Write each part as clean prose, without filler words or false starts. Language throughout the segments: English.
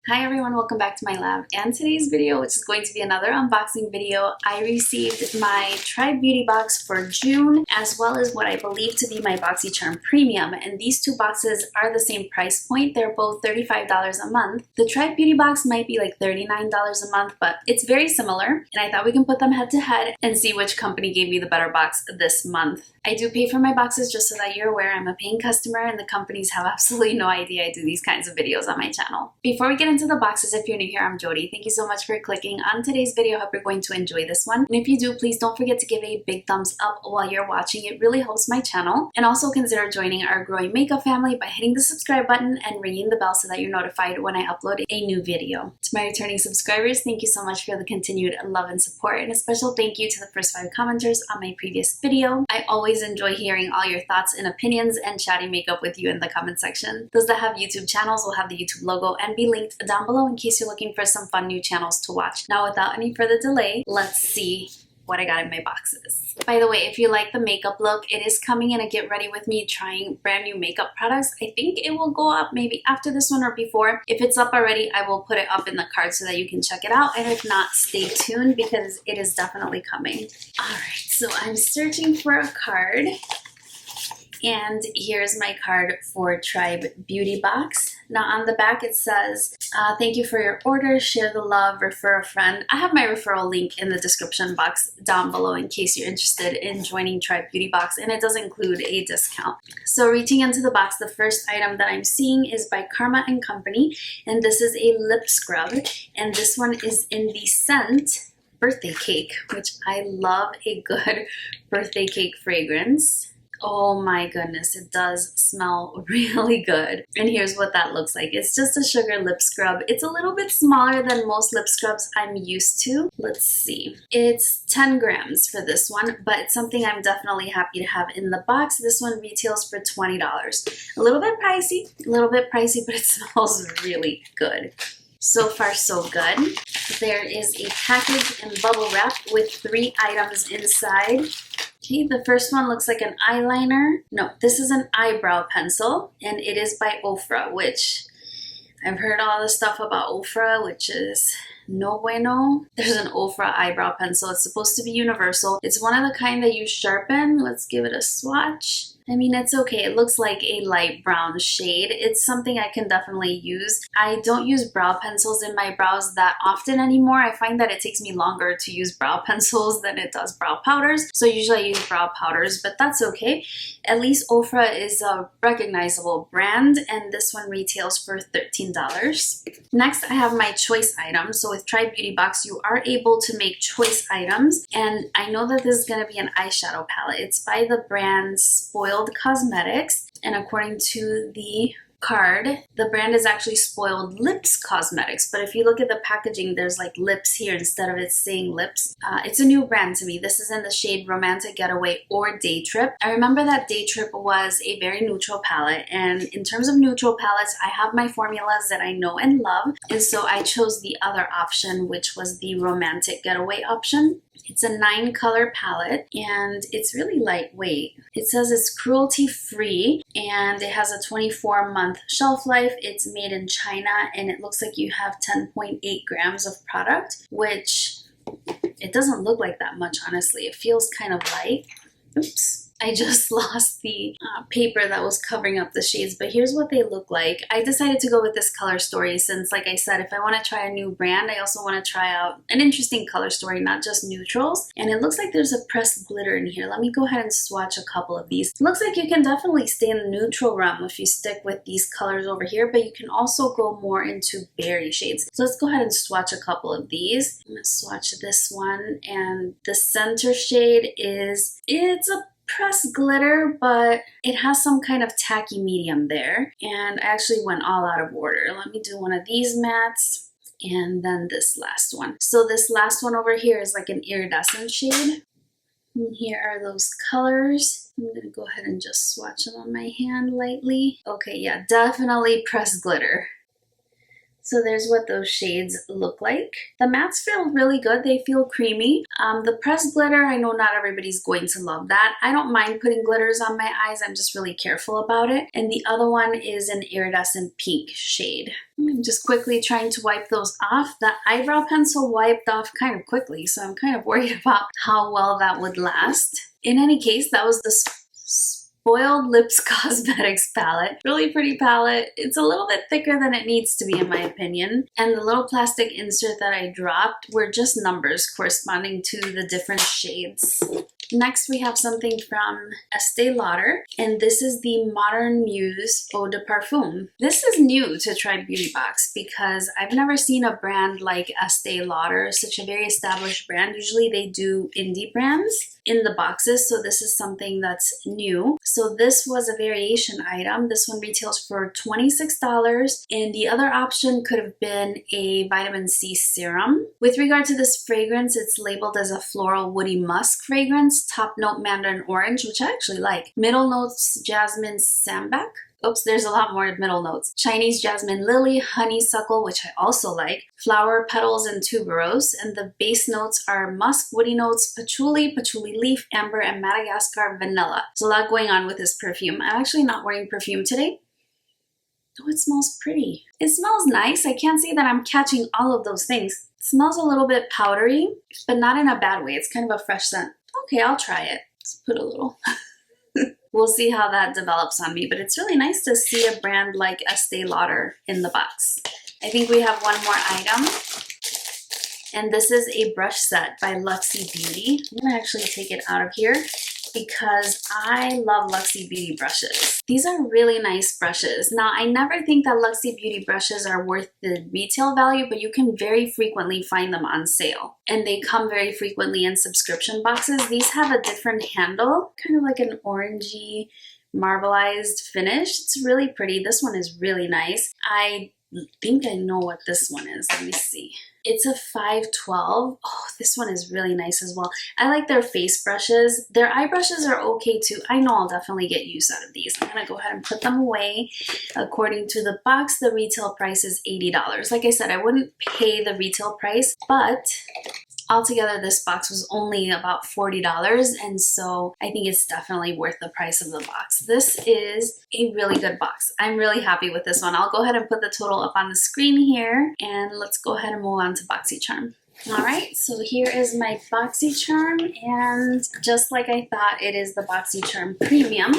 Hi everyone, welcome back to my lab. And today's video, which is going to be another unboxing video, I received my Tribe Beauty box for June, as well as what I believe to be my Boxycharm Premium. And these two boxes are the same price point. They're both $35 a month. The Tribe Beauty box might be like $39 a month, but it's very similar. And I thought we can put them head to head and see which company gave me the better box this month. I do pay for my boxes, just so that you're aware. I'm a paying customer and the companies have absolutely no idea I do these kinds of videos on my channel. Before we get into the boxes, if you're new here, I'm Jody. Thank you so much for clicking on today's video. I hope you're going to enjoy this one. And if you do, please don't forget to give a big thumbs up while you're watching. It really helps my channel. And also consider joining our growing makeup family by hitting the subscribe button and ringing the bell so that you're notified when I upload a new video. To my returning subscribers, thank you so much for the continued love and support. And a special thank you to the first 5 commenters on my previous video. I always enjoy hearing all your thoughts and opinions and chatting makeup with you in the comment section. Those that have YouTube channels will have the YouTube logo and be linked down below in case you're looking for some fun new channels to watch. Now, without any further delay, let's see what I got in my boxes. By the way, if you like the makeup look, it is coming in a get ready with me trying brand new makeup products. I think it will go up maybe after this one or before. If it's up already, I will put it up in the card so that you can check it out. And if not, stay tuned because it is definitely coming. All right, so I'm searching for a card. And here's my card for Tribe Beauty box. Now on the back it says, thank you for your order, share the love, refer a friend. I have my referral link in the description box down below in case you're interested in joining Tribe Beauty box, and it does include a discount. So reaching into the box, the first item that I'm seeing is by Karma & Company, and this is a lip scrub, and this one is in the scent Birthday Cake, which I love a good birthday cake fragrance. Oh my goodness, it does smell really good. And here's what that looks like. It's just a sugar lip scrub. It's a little bit smaller than most lip scrubs I'm used to. Let's see. It's 10 grams for this one, but it's something I'm definitely happy to have in the box. This one retails for $20. A little bit pricey, but it smells really good. So far, so good. There is a package in bubble wrap with 3 items inside. Okay, the first one looks like an eyeliner. No, this is an eyebrow pencil, and it is by Ofra, which I've heard all the stuff about Ofra, which is no bueno. There's an Ofra eyebrow pencil. It's supposed to be universal. It's one of the kind that you sharpen. Let's give it a swatch. I mean, it's okay. It looks like a light brown shade. It's something I can definitely use. I don't use brow pencils in my brows that often anymore. I find that it takes me longer to use brow pencils than it does brow powders. So usually I use brow powders, but that's okay. At least Ofra is a recognizable brand, and this one retails for $13. Next, I have my choice items. So with Tribe Beauty Box, you are able to make choice items, and I know that this is going to be an eyeshadow palette. It's by the brand Spoiled Cosmetics, and according to the card, the brand is actually Spoiled Lips Cosmetics, but if you look at the packaging, there's like lips here instead of it saying lips. It's a new brand to me. This is in the shade Romantic Getaway or Day Trip. I remember that Day Trip was a very neutral palette, and in terms of neutral palettes, I have my formulas that I know and love, and so I chose the other option, which was the Romantic Getaway option. It's a 9-color palette, and it's really lightweight. It says it's cruelty-free, and it has a 24-month shelf life. It's made in China, and it looks like you have 10.8 grams of product, which it doesn't look like that much, honestly. It feels kind of light. Oops. I just lost the paper that was covering up the shades, but here's what they look like. I decided to go with this color story since, like I said, if I want to try a new brand, I also want to try out an interesting color story, not just neutrals. And it looks like there's a pressed glitter in here. Let me go ahead and swatch a couple of these. It looks like you can definitely stay in the neutral realm if you stick with these colors over here, but you can also go more into berry shades. So let's go ahead and swatch a couple of these. I'm going to swatch this one, and the center shade it's a pressed glitter, but it has some kind of tacky medium there, and I actually went all out of order. Let me do one of these mattes and then this last one. So this last one over here is like an iridescent shade, and here are those colors. I'm gonna go ahead and just swatch them on my hand lightly. Okay, yeah, definitely pressed glitter. So there's what those shades look like. The mattes feel really good. They feel creamy. The pressed glitter, I know not everybody's going to love that. I don't mind putting glitters on my eyes. I'm just really careful about it. And the other one is an iridescent pink shade. I'm just quickly trying to wipe those off. The eyebrow pencil wiped off kind of quickly, so I'm kind of worried about how well that would last. In any case, that was the Spoiled Lips Cosmetics palette. Really pretty palette. It's a little bit thicker than it needs to be in my opinion. And the little plastic insert that I dropped were just numbers corresponding to the different shades. Next we have something from Estee Lauder, and this is the Modern Muse Eau de Parfum. This is new to Tribe Beauty Box because I've never seen a brand like Estee Lauder, such a very established brand. Usually they do indie brands in the boxes, so this is something that's new. So this was a variation item. This one retails for $26, and the other option could have been a vitamin C serum. With regard to this fragrance, it's labeled as a floral woody musk fragrance. Top note mandarin orange, which I actually like. Middle notes jasmine sambac. Oops, there's a lot more middle notes. Chinese jasmine lily, honeysuckle, which I also like, flower petals, and tuberose. And the base notes are musk, woody notes, patchouli, patchouli leaf, amber, and Madagascar vanilla. There's a lot going on with this perfume. I'm actually not wearing perfume today. Oh, it smells pretty. It smells nice. I can't say that I'm catching all of those things. It smells a little bit powdery, but not in a bad way. It's kind of a fresh scent. Okay, I'll try it. Let's put a little. We'll see how that develops on me, but it's really nice to see a brand like Estee Lauder in the box. I think we have one more item, and this is a brush set by Luxie Beauty. I'm gonna actually take it out of here because I love Luxie Beauty brushes. These are really nice brushes. Now, I never think that Luxie Beauty brushes are worth the retail value, but you can very frequently find them on sale. And they come very frequently in subscription boxes. These have a different handle, kind of like an orangey, marbleized finish. It's really pretty. This one is really nice. I think I know what this one is. Let me see. It's a 512. Oh, this one is really nice as well. I like their face brushes. Their eye brushes are okay too. I know I'll definitely get use out of these. I'm gonna go ahead and put them away. According to the box, the retail price is $80. Like I said, I wouldn't pay the retail price, but altogether this box was only about $40, and so I think it's definitely worth the price of the box. This is a really good box. I'm really happy with this one. I'll go ahead and put the total up on the screen here, and let's go ahead and move on to Boxycharm. Alright, so here is my Boxycharm, and just like I thought, it is the Boxycharm Premium.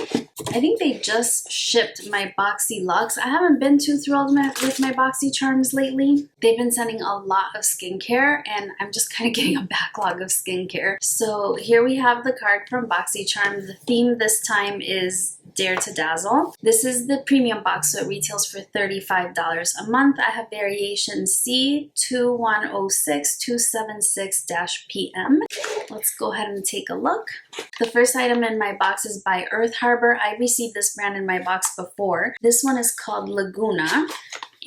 I think they just shipped my Boxy Luxe. I haven't been too thrilled with my Boxycharms lately. They've been sending a lot of skincare, and I'm just kind of getting a backlog of skincare. So here we have the card from Boxycharm. The theme this time is Dare to Dazzle. This is the premium box, so it retails for $35 a month. I have variation C2106276-PM. Let's go ahead and take a look. The first item in my box is by Earth Harbor. I received this brand in my box before. This one is called Laguna,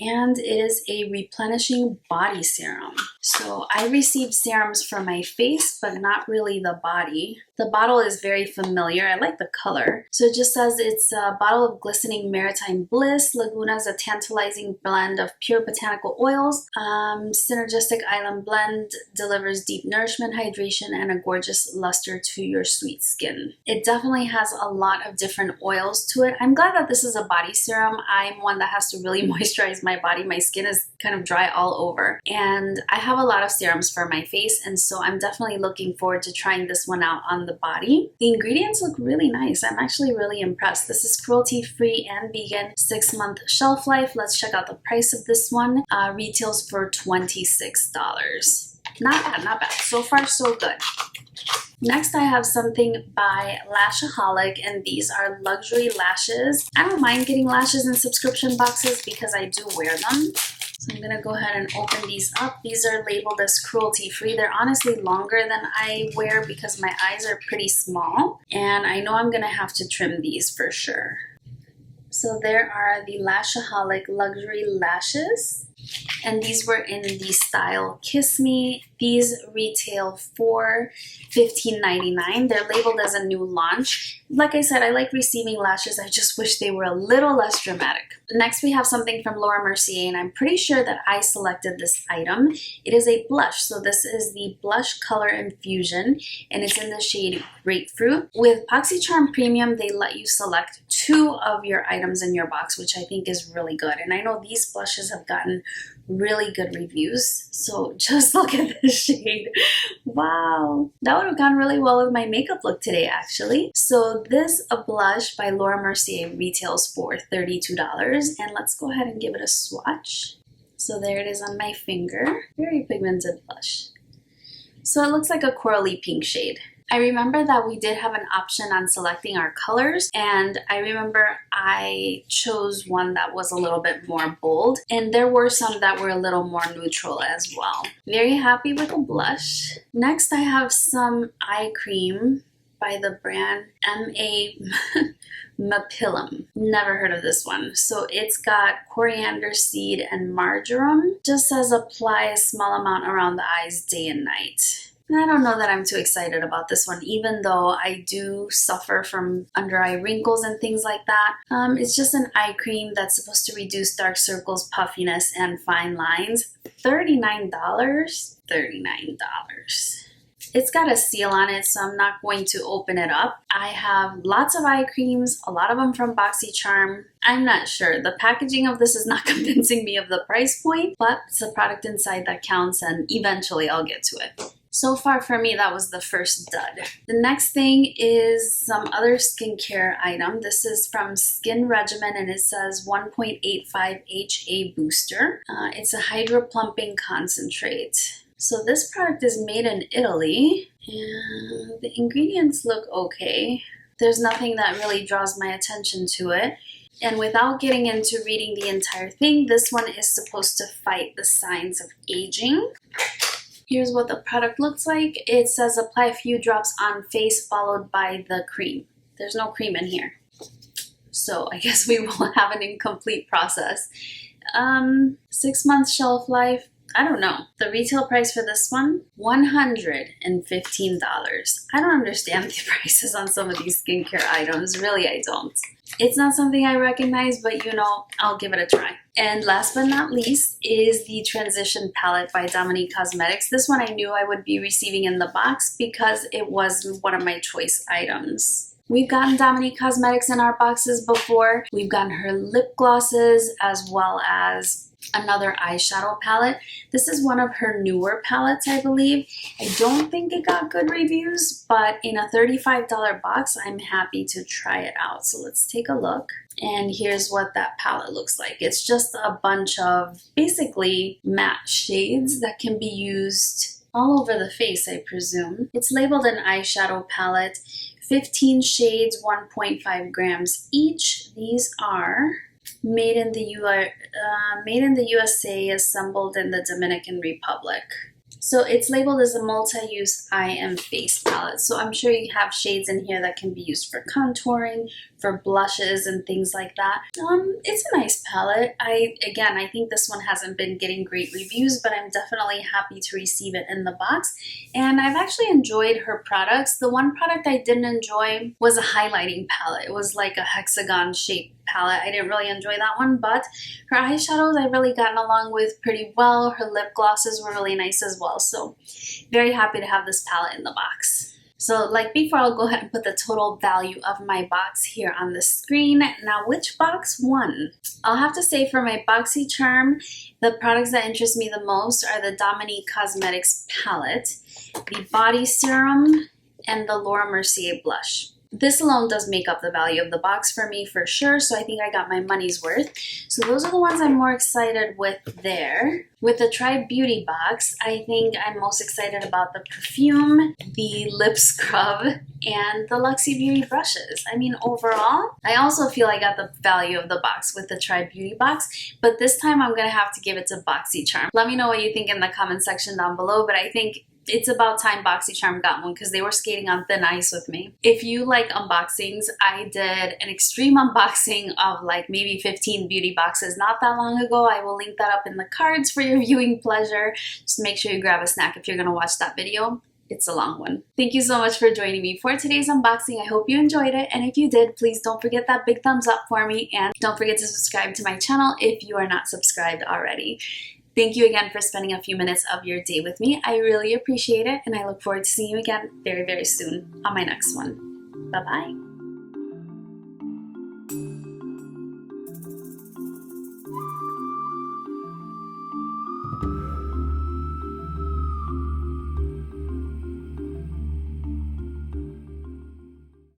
and is a replenishing body serum. So I received serums for my face, but not really the body. The bottle is very familiar. I like the color. So it just says it's a bottle of glistening maritime bliss. Laguna is a tantalizing blend of pure botanical oils. Synergistic island blend delivers deep nourishment, hydration, and a gorgeous luster to your sweet skin. It definitely has a lot of different oils to it. I'm glad that this is a body serum. I'm one that has to really moisturize my body. My skin is kind of dry all over, and I have a lot of serums for my face, and so I'm definitely looking forward to trying this one out on the body. The ingredients look really nice. I'm actually really impressed. This is cruelty-free and vegan, 6-month shelf life. Let's check out the price of this one. Retails for $26. Not bad, not bad. So far, so good. Next, I have something by Lashaholic, and these are luxury lashes. I don't mind getting lashes in subscription boxes because I do wear them. So I'm gonna go ahead and open these up. These are labeled as cruelty-free. They're honestly longer than I wear because my eyes are pretty small, and I know I'm gonna have to trim these for sure. So there are the Lashaholic luxury lashes. And these were in the style Kiss Me. These retail for $15.99. They're labeled as a new launch. Like I said, I like receiving lashes. I just wish they were a little less dramatic. Next, we have something from Laura Mercier, and I'm pretty sure that I selected this item. It is a blush. So this is the Blush Color Infusion, and it's in the shade Grapefruit. With Boxycharm Premium, they let you select 2 of your items in your box, which I think is really good. And I know these blushes have gotten really good reviews. So just look at this shade. Wow. That would have gone really well with my makeup look today, actually. So this blush by Laura Mercier retails for $32. And let's go ahead and give it a swatch. So there it is on my finger. Very pigmented blush. So it looks like a corally pink shade. I remember that we did have an option on selecting our colors, and I remember I chose one that was a little bit more bold, and there were some that were a little more neutral as well. Very happy with the blush. Next, I have some eye cream by the brand Mapillum. Never heard of this one. So it's got coriander seed and marjoram. Just says apply a small amount around the eyes day and night. I don't know that I'm too excited about this one, even though I do suffer from under eye wrinkles and things like that. It's just an eye cream that's supposed to reduce dark circles, puffiness, and fine lines. $39? $39. It's got a seal on it, so I'm not going to open it up. I have lots of eye creams, a lot of them from Boxycharm. I'm not sure. The packaging of this is not convincing me of the price point, but it's the product inside that counts, and eventually I'll get to it. So far for me, that was the first dud. The next thing is some other skincare item. This is from Skin Regimen, and it says 1.85 HA booster. It's a hydro plumping concentrate. So this product is made in Italy, and the ingredients look okay. There's nothing that really draws my attention to it. And without getting into reading the entire thing, this one is supposed to fight the signs of aging. Here's what the product looks like. It says apply a few drops on face followed by the cream. There's no cream in here. So I guess we will have an incomplete process. 6 months shelf life. I don't know. The retail price for this one, $115. I don't understand the prices on some of these skincare items. Really, I don't. It's not something I recognize, but you know, I'll give it a try. And last but not least is the Transition Palette by Dominique Cosmetics. This one I knew I would be receiving in the box because it was one of my choice items. We've gotten Dominique Cosmetics in our boxes before. We've gotten her lip glosses as well as another eyeshadow palette. This is one of her newer palettes, I believe. I don't think it got good reviews, but in a $35 box, I'm happy to try it out. So let's take a look. And here's what that palette looks like. It's just a bunch of basically matte shades that can be used all over the face, I presume. It's labeled an eyeshadow palette, 15 shades, 1.5 grams each. These are made in the USA, assembled in the Dominican Republic. So it's labeled as a multi-use eye and face palette. So I'm sure you have shades in here that can be used for contouring, for blushes and things like that. It's a nice palette. I think this one hasn't been getting great reviews, but I'm definitely happy to receive it in the box. And I've actually enjoyed her products. The one product I didn't enjoy was a highlighting palette. It was like a hexagon shaped palette. I didn't really enjoy that one, but her eyeshadows I've really gotten along with pretty well. Her lip glosses were really nice as well. So very happy to have this palette in the box. So like before, I'll go ahead and put the total value of my box here on the screen. Now, which box won? I'll have to say for my Boxycharm, the products that interest me the most are the Dominique Cosmetics palette, the body serum, and the Laura Mercier blush. This alone does make up the value of the box for me for sure, so I think I got my money's worth. So those are the ones I'm more excited with there. With the Try Beauty box, I think I'm most excited about the perfume, the lip scrub, and the Luxie Beauty brushes. I mean, overall, I also feel I got the value of the box with the Try Beauty box, but this time I'm going to have to give it to Boxycharm. Let me know what you think in the comment section down below, but I think it's about time Boxycharm got one because they were skating on thin ice with me. If you like unboxings, I did an extreme unboxing of like maybe 15 beauty boxes not that long ago. I will link that up in the cards for your viewing pleasure. Just make sure you grab a snack if you're going to watch that video. It's a long one. Thank you so much for joining me for today's unboxing. I hope you enjoyed it, and if you did, please don't forget that big thumbs up for me, and don't forget to subscribe to my channel if you are not subscribed already. Thank you again for spending a few minutes of your day with me. I really appreciate it, and I look forward to seeing you again very, very soon on my next one. Bye-bye.